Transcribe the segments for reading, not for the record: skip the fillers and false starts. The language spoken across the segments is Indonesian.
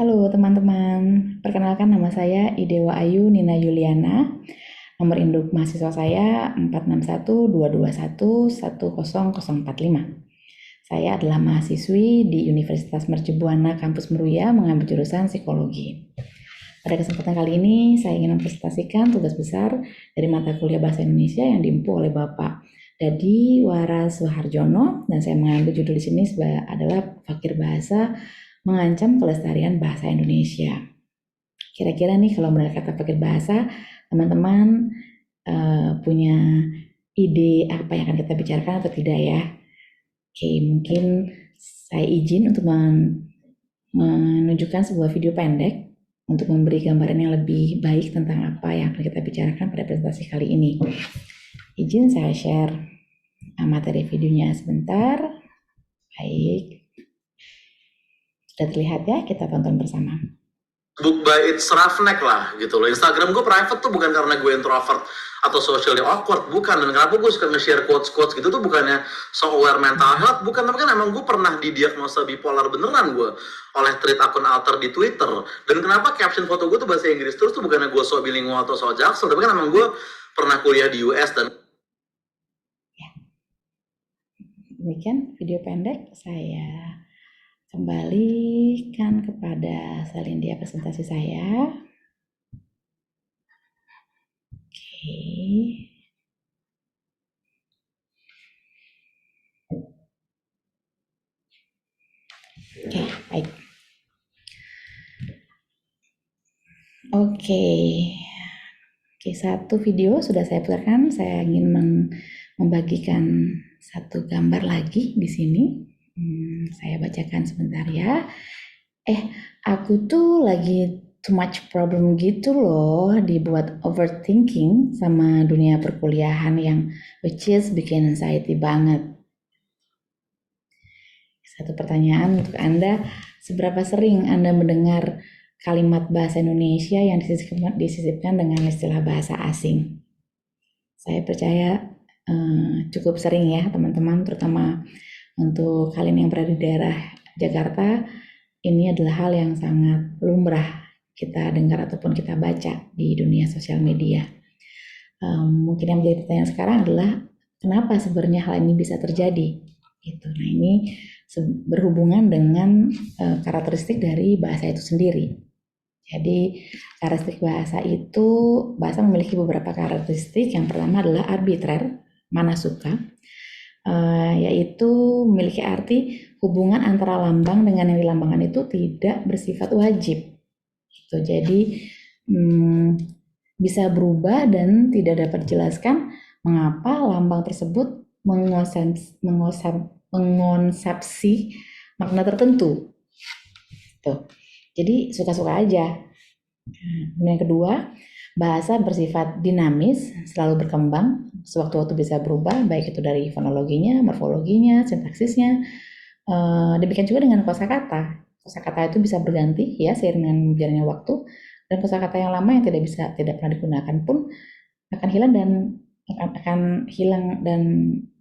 Halo teman-teman, perkenalkan nama saya Idewa Ayu Nina Yuliana. Nomor induk mahasiswa saya 46122110045. Saya adalah mahasiswi di Universitas Mercu Buana Kampus Meruya mengambil jurusan psikologi. Pada kesempatan kali ini saya ingin mempresentasikan tugas besar dari mata kuliah Bahasa Indonesia yang diempu oleh Bapak Dadi Waras Suharjono, dan saya mengambil judul di sini adalah Fakir Bahasa Mengancam Kelestarian Bahasa Indonesia. Kira-kira nih kalau mendengar kata fakir bahasa, teman-teman punya ide apa yang akan kita bicarakan atau tidak ya? Oke, mungkin saya izin untuk menunjukkan sebuah video pendek untuk memberi gambaran yang lebih baik tentang apa yang akan kita bicarakan pada presentasi kali ini. Izin saya share materi videonya sebentar. Baik. Sudah terlihat ya, kita tonton bersama. Book by It's Roughneck lah gitu loh. Instagram gue private tuh bukan karena gue introvert atau socially awkward, bukan. Dan kenapa gue suka nge-share quotes-quotes gitu tuh bukannya so aware mental health, bukan. Tapi kan emang gue pernah didiagnosa bipolar beneran gue oleh tweet akun alter di Twitter. Dan kenapa caption foto gue tuh bahasa Inggris terus tuh bukannya gue so bilingual atau so jaksel, tapi kan emang gue pernah kuliah di US dan demikian video pendek. Saya kembalikan kepada Salindia presentasi saya. Oke. Oke, baik. Oke, satu video sudah saya putarkan. Saya ingin membagikan satu gambar lagi di sini. Saya bacakan sebentar ya. Aku tuh lagi too much problem gitu loh, dibuat overthinking sama dunia perkuliahan yang which is bikin anxiety banget. Satu pertanyaan untuk Anda, seberapa sering Anda mendengar kalimat bahasa Indonesia yang disisipkan dengan istilah bahasa asing? Saya percaya cukup sering ya teman-teman, terutama untuk kalian yang berada di daerah Jakarta. Ini adalah hal yang sangat lumrah kita dengar ataupun kita baca di dunia sosial media. Mungkin yang menjadi pertanyaan sekarang adalah kenapa sebenarnya hal ini bisa terjadi? Gitu. Nah, ini berhubungan dengan karakteristik dari bahasa itu sendiri. Jadi karakteristik bahasa memiliki beberapa karakteristik. Yang pertama adalah arbitrer, mana suka, yaitu memiliki arti hubungan antara lambang dengan yang dilambangkan itu tidak bersifat wajib. Gitu. Jadi bisa berubah dan tidak dapat dijelaskan mengapa lambang tersebut mengonsepsi makna tertentu. Tuh. Jadi suka-suka aja. Yang kedua, bahasa bersifat dinamis, selalu berkembang, sewaktu-waktu bisa berubah, baik itu dari fonologinya, morfologinya, sintaksisnya. Demikian juga dengan kosakata. Kosakata itu bisa berganti ya seiring dengan berjalannya waktu, dan kosakata yang lama yang tidak pernah digunakan pun akan hilang dan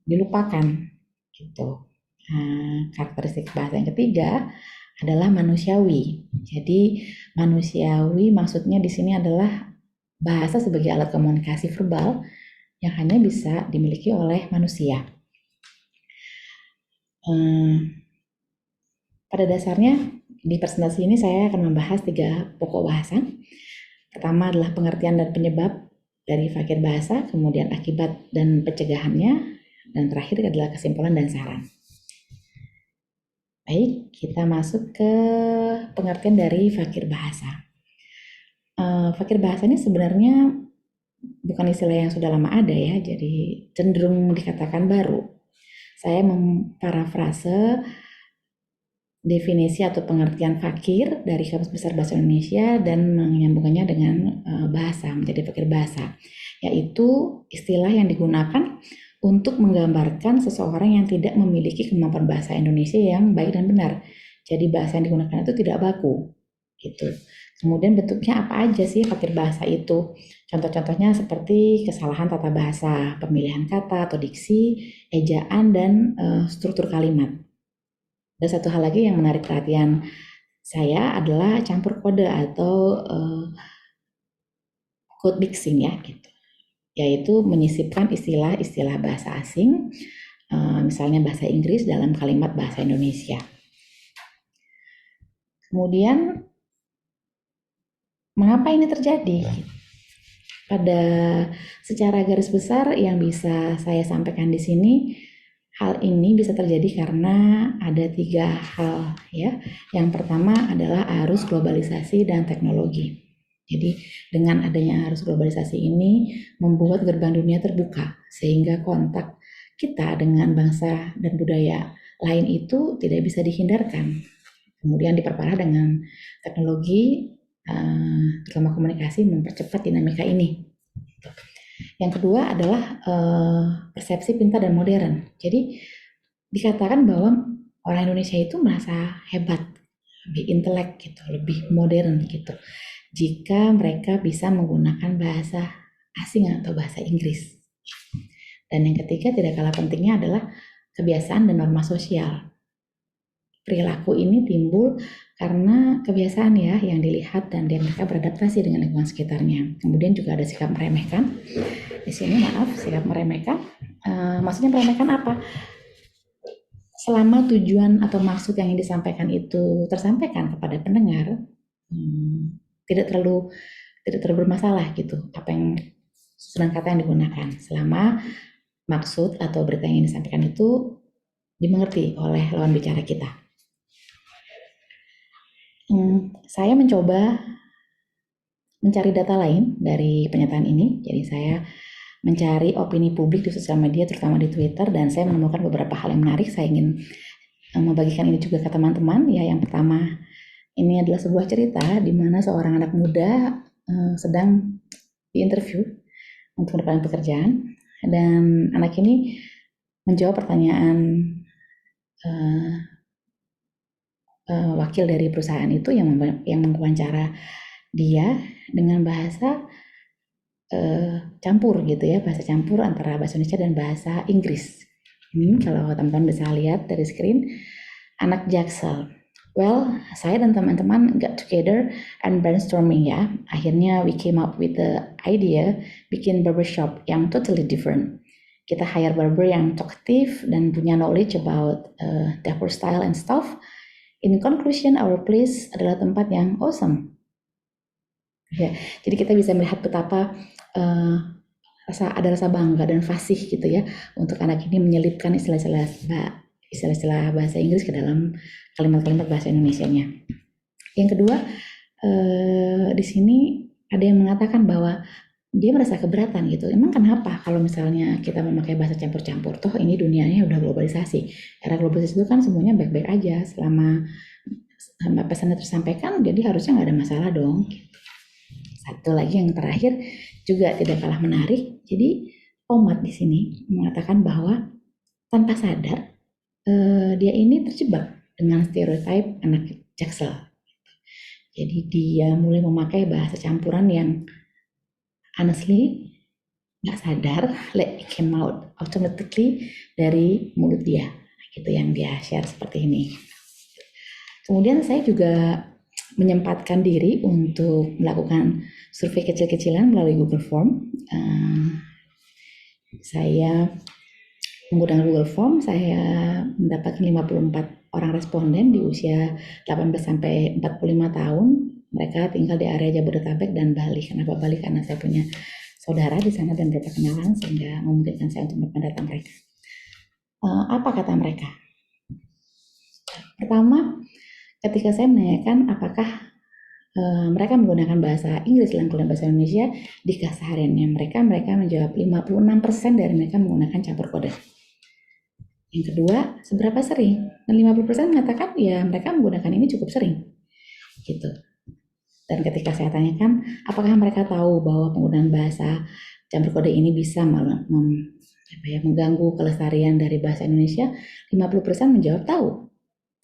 dilupakan gitu. Nah, karakteristik bahasa yang ketiga adalah manusiawi. Jadi manusiawi maksudnya di sini adalah bahasa sebagai alat komunikasi verbal yang hanya bisa dimiliki oleh manusia. Pada dasarnya di presentasi ini saya akan membahas 3 pokok bahasan. Pertama adalah pengertian dan penyebab dari fakir bahasa, kemudian akibat dan pencegahannya, dan terakhir adalah kesimpulan dan saran. Baik, kita masuk ke pengertian dari fakir bahasa. Fakir bahasa ini sebenarnya bukan istilah yang sudah lama ada ya, jadi cenderung dikatakan baru. Saya memparafrase definisi atau pengertian fakir dari Kamus Besar Bahasa Indonesia dan menyambungkannya dengan bahasa menjadi fakir bahasa, yaitu istilah yang digunakan untuk menggambarkan seseorang yang tidak memiliki kemampuan bahasa Indonesia yang baik dan benar. Jadi bahasa yang digunakan itu tidak baku, gitu. Kemudian bentuknya apa aja sih fakir bahasa itu? Contoh-contohnya seperti kesalahan tata bahasa, pemilihan kata atau diksi, ejaan, dan struktur kalimat. Ada satu hal lagi yang menarik perhatian saya adalah campur kode atau code mixing ya gitu. Yaitu menyisipkan istilah-istilah bahasa asing, misalnya bahasa Inggris dalam kalimat bahasa Indonesia. Kemudian mengapa ini terjadi? Pada secara garis besar yang bisa saya sampaikan di sini, hal ini bisa terjadi karena ada 3 hal ya. Yang pertama adalah arus globalisasi dan teknologi. Jadi dengan adanya arus globalisasi ini membuat gerbang dunia terbuka sehingga kontak kita dengan bangsa dan budaya lain itu tidak bisa dihindarkan. Kemudian diperparah dengan teknologi, terutama komunikasi mempercepat dinamika ini. Yang kedua adalah persepsi pintar dan modern. Jadi dikatakan bahwa orang Indonesia itu merasa hebat, lebih intelek gitu, lebih modern gitu. Jika mereka bisa menggunakan bahasa asing atau bahasa Inggris. Dan yang ketiga tidak kalah pentingnya adalah kebiasaan dan norma sosial. Perilaku ini timbul karena kebiasaan ya yang dilihat dan mereka beradaptasi dengan lingkungan sekitarnya. Kemudian juga ada sikap meremehkan. Di sini sikap meremehkan. Maksudnya meremehkan apa? Selama tujuan atau maksud yang ingin disampaikan itu tersampaikan kepada pendengar, tidak terlalu bermasalah gitu apa yang susunan kata yang digunakan. Selama maksud atau berita yang ingin disampaikan itu dimengerti oleh lawan bicara kita. Saya mencoba mencari data lain dari pernyataan ini. Jadi saya mencari opini publik di sosial media, terutama di Twitter, dan saya menemukan beberapa hal yang menarik. Saya ingin membagikan ini juga ke teman-teman. Ya, yang pertama, ini adalah sebuah cerita di mana seorang anak muda sedang diinterview untuk mendapatkan pekerjaan, dan anak ini menjawab pertanyaan wakil dari perusahaan itu yang mewawancara dia dengan bahasa campur gitu ya, bahasa campur antara bahasa Indonesia dan bahasa Inggris. Ini kalau teman-teman bisa lihat dari screen, anak Jaksel. Well, saya dan teman-teman got together and brainstorming ya. Akhirnya we came up with the idea bikin barbershop yang totally different. Kita hire barber yang talkative dan punya knowledge about decor style and stuff. In conclusion, our place adalah tempat yang awesome. Ya, jadi kita bisa melihat betapa ada rasa bangga dan fasih gitu ya untuk anak ini menyelipkan istilah-istilah bahasa Inggris ke dalam kalimat-kalimat bahasa Indonesianya. Yang kedua, di sini ada yang mengatakan bahwa dia merasa keberatan gitu. Emang kenapa kalau misalnya kita memakai bahasa campur-campur? Toh ini dunianya udah globalisasi. Era globalisasi itu kan semuanya baik-baik aja selama pesannya tersampaikan, jadi harusnya nggak ada masalah dong. Satu lagi yang terakhir juga tidak kalah menarik. Jadi Omat di sini mengatakan bahwa tanpa sadar dia ini terjebak dengan stereotip anak Jaksel. Jadi dia mulai memakai bahasa campuran yang honestly nggak sadar, it came out automatically dari mulut dia, gitu yang dia share seperti ini. Kemudian saya juga menyempatkan diri untuk melakukan survei kecil-kecilan melalui Google Form. Saya menggunakan Google Form, saya mendapatkan 54 orang responden di usia 18 sampai 45 tahun. Mereka tinggal di area Jabodetabek dan Bali. Kenapa Bali? Karena saya punya saudara di sana dan beberapa kenalan sehingga memungkinkan saya untuk mendata mereka. Apa kata mereka? Pertama, ketika saya menanyakan apakah mereka menggunakan bahasa Inggris dalam kuliah bahasa Indonesia di kesehariannya, mereka menjawab 56% dari mereka menggunakan campur kode. Yang kedua, seberapa sering? Dan 50% mengatakan ya mereka menggunakan ini cukup sering. Gitu. Dan ketika saya tanyakan, apakah mereka tahu bahwa penggunaan bahasa campur kode ini bisa mengganggu kelestarian dari bahasa Indonesia, 50% menjawab tahu.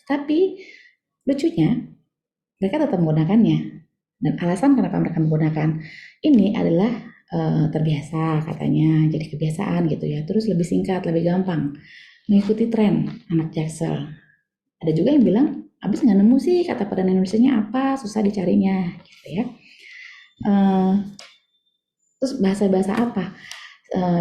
Tapi lucunya, mereka tetap menggunakannya. Dan alasan kenapa mereka menggunakan ini adalah terbiasa katanya, jadi kebiasaan gitu ya. Terus lebih singkat, lebih gampang, mengikuti tren anak Jaksel. Ada juga yang bilang habis nggak nemu sih kata perdana Indonesianya apa, susah dicarinya gitu ya. Terus bahasa-bahasa apa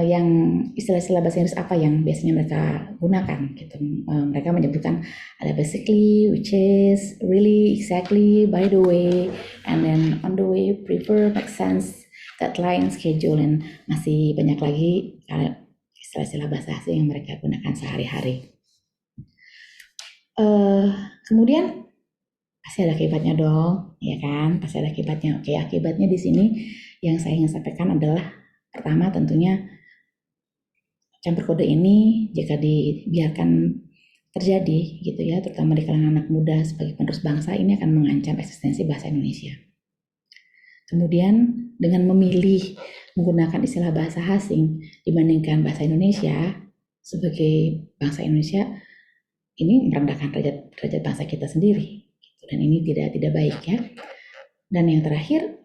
yang istilah-istilah bahasa Inggris apa yang biasanya mereka gunakan gitu. Mereka menyebutkan ada basically, which is, really, exactly, by the way, and then on the way, prefer, make sense, deadline, schedule, dan masih banyak lagi istilah-istilah bahasa asing yang mereka gunakan sehari-hari. Kemudian pasti ada akibatnya dong, ya kan? Pasti ada akibatnya. Oke, akibatnya di sini yang saya ingin sampaikan adalah pertama tentunya campur kode ini jika dibiarkan terjadi gitu ya, terutama di kalangan anak muda sebagai penerus bangsa, ini akan mengancam eksistensi bahasa Indonesia. Kemudian dengan memilih menggunakan istilah bahasa asing dibandingkan bahasa Indonesia sebagai bangsa Indonesia, ini merendahkan derajat bangsa kita sendiri gitu. Dan ini tidak baik ya. Dan yang terakhir,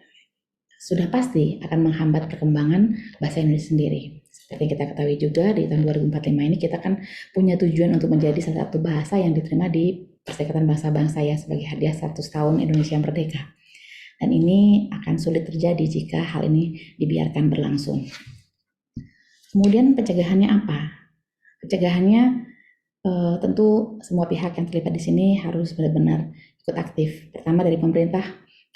sudah pasti akan menghambat perkembangan bahasa Indonesia sendiri. Seperti yang kita ketahui juga di tahun 2045 ini kita kan punya tujuan untuk menjadi salah satu bahasa yang diterima di Perserikatan Bangsa-Bangsa ya sebagai hadiah 100 tahun Indonesia merdeka. Dan ini akan sulit terjadi jika hal ini dibiarkan berlangsung. Kemudian pencegahannya apa? Pencegahannya tentu semua pihak yang terlibat di sini harus benar-benar ikut aktif. Pertama dari pemerintah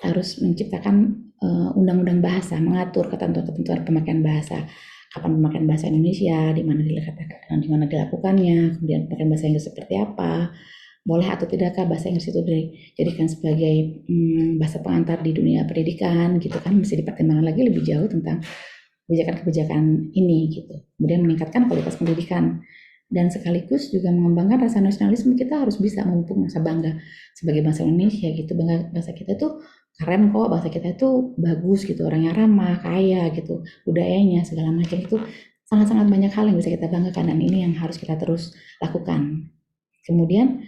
harus menciptakan undang-undang bahasa, mengatur ketentuan-ketentuan pemakaian bahasa, kapan pemakaian bahasa Indonesia, di mana dilakukannya, kemudian pemakaian bahasa Inggris seperti apa, boleh atau tidakkah bahasa Inggris itu dijadikan sebagai bahasa pengantar di dunia pendidikan gitu kan, mesti dipertimbangkan lagi lebih jauh tentang kebijakan-kebijakan ini gitu. Kemudian meningkatkan kualitas pendidikan dan sekaligus juga mengembangkan rasa nasionalisme. Kita harus bisa memupuk rasa bangga sebagai bangsa Indonesia gitu. Bangsa kita itu keren kok, bangsa kita itu bagus gitu, orangnya ramah, kaya gitu, budayanya segala macam itu sangat-sangat banyak hal yang bisa kita banggakan, dan ini yang harus kita terus lakukan. Kemudian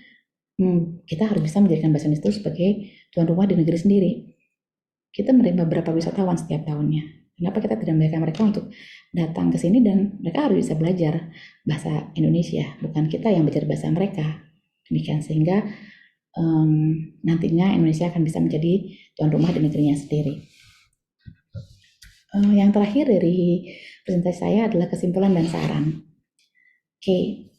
kita harus bisa menjadikan bahasa Indonesia itu sebagai tuan rumah di negeri sendiri. Kita menerima berapa wisatawan setiap tahunnya. Kenapa kita tidak membiarkan mereka untuk datang ke sini dan mereka harus bisa belajar bahasa Indonesia, bukan kita yang belajar bahasa mereka. Demikian sehingga nantinya Indonesia akan bisa menjadi tuan rumah di negerinya sendiri. Yang terakhir dari presentasi saya adalah kesimpulan dan saran. Oke,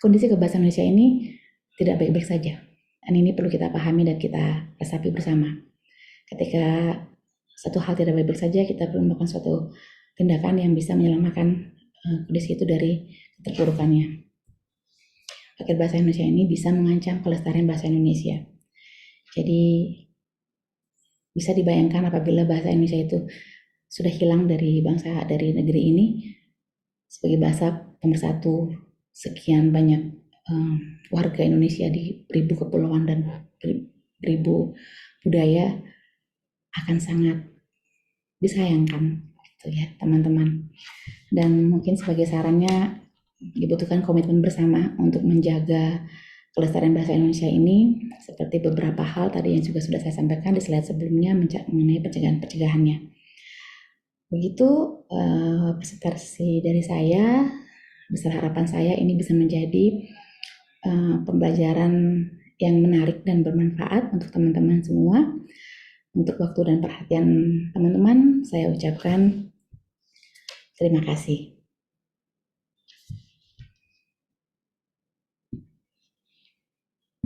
kondisi kebahasaan Indonesia ini tidak baik-baik saja. Dan ini perlu kita pahami dan kita resapi bersama. Ketika satu hal tidak baik-baik saja, kita perlu melakukan suatu tindakan yang bisa menyelamatkan kondisi itu dari keterpurukannya. Pakai bahasa Indonesia ini bisa mengancam kelestarian bahasa Indonesia. Jadi bisa dibayangkan apabila bahasa Indonesia itu sudah hilang dari negeri ini sebagai bahasa pemersatu sekian banyak warga Indonesia di ribu kepulauan dan ribu budaya, akan sangat disayangkan gitu ya teman-teman. Dan mungkin sebagai sarannya dibutuhkan komitmen bersama untuk menjaga kelestarian bahasa Indonesia ini, seperti beberapa hal tadi yang juga sudah saya sampaikan di slide sebelumnya mengenai pencegahannya. Begitu presentasi dari saya. Besar harapan saya ini bisa menjadi pembelajaran yang menarik dan bermanfaat untuk teman-teman semua. Untuk waktu dan perhatian teman-teman, saya ucapkan terima kasih.